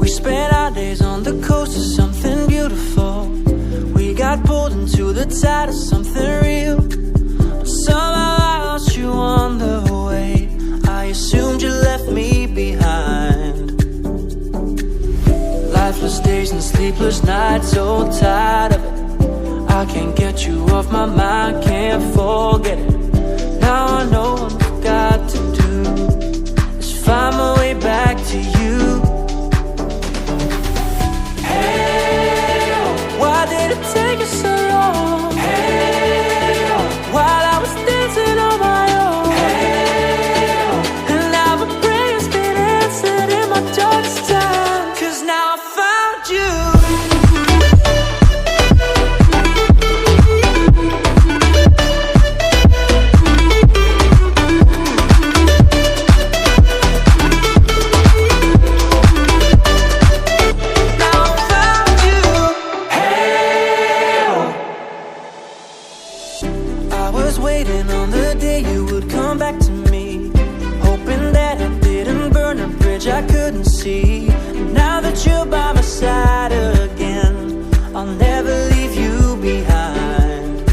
spent our days on the coast of something beautiful. We got pulled into the tide of something real. Somehow I lost you on the way. I assumed you left me behind. Lifeless days and sleepless nights, so tired of it. I can't get you off my mind, can't forget it. Now I know what I've got to do is find my way back to you. Hey, why did it take you so long? Hey, while I was dancing on my own. Hey, and now my prayers been answered in my darkest time. 'Cause now I found you. Waiting on the day you would come back to me, hoping that I didn't burn a bridge I couldn't see. Now that you're by my side again, I'll never leave you behind.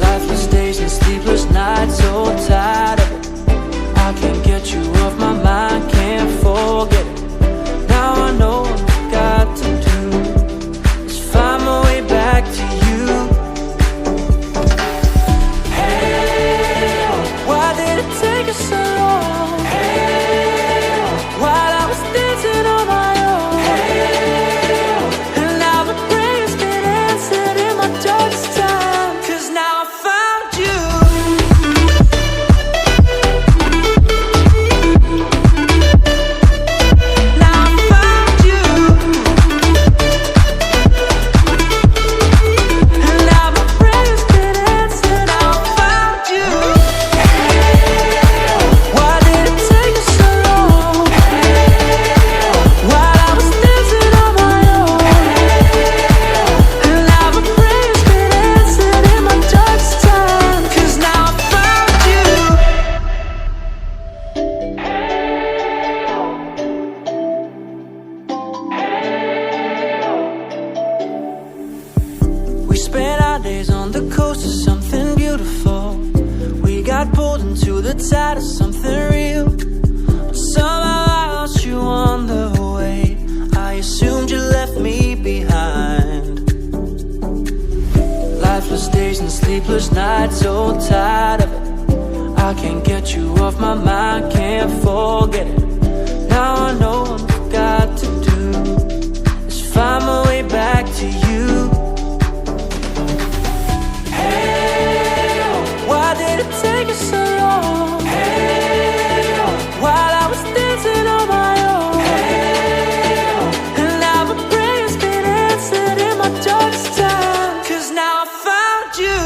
Lifeless days and sleepless nights, so tired of it. I can't get you off my mind, can't forget it. Now I know what I've got to do is find my way back to you. Take you so long. Hey, while I was dancing on my own. Hey, and now my prayers been answered in my darkest time. 'Cause now I found you. Now I found you. And now my prayers been answered. Now I found you. Spent our days on the coast of something beautiful. We got pulled into the tide of something real. Somehow I lost you on the way. I assumed you left me behind. Lifeless days and sleepless nights, so tired of it. I can't get you off my mind, can't forget it. Now I know what I've got to do is find my way back to you. Why did it take you so long? Hey, while I was dancing on my own. Hey, and now my prayers been answered in my darkest time. 'Cause now I found you.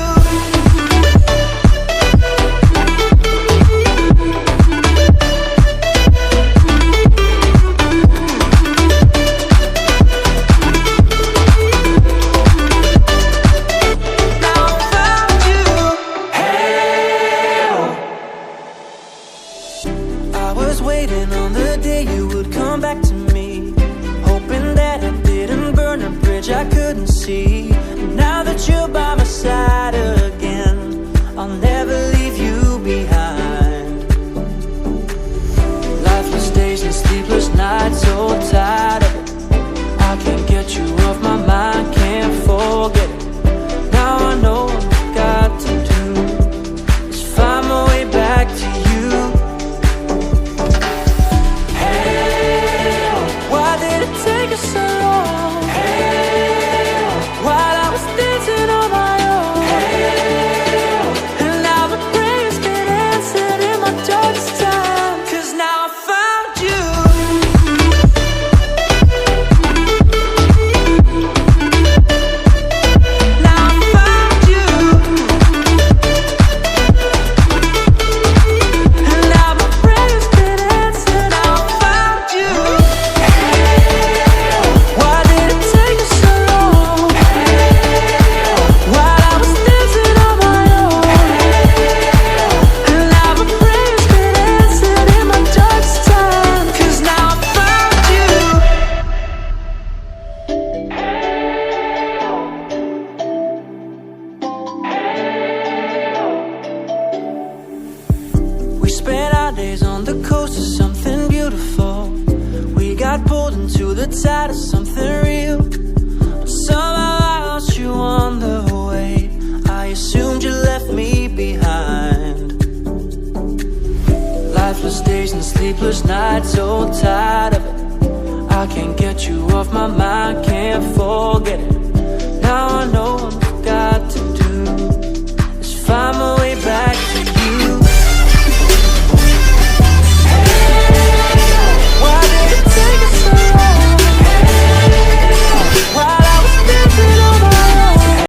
Waiting on the day you would come back to me, hoping that I didn't burn a bridge I couldn't see. Now that you're by my side again, I'll never leave you behind. Lifeless days and sleepless nights, so tired of it. I can't get you off my mind, can't forget it. Now I know what I've got to do is find my way back to you. Take you so long. Hey, while I was dancing on my own. Hey, and now my prayers been answered in my darkest time. 'Cause now I found you. Sleepless nights, so tired of it. I can't get you off my mind, can't forget it. Now I know I'm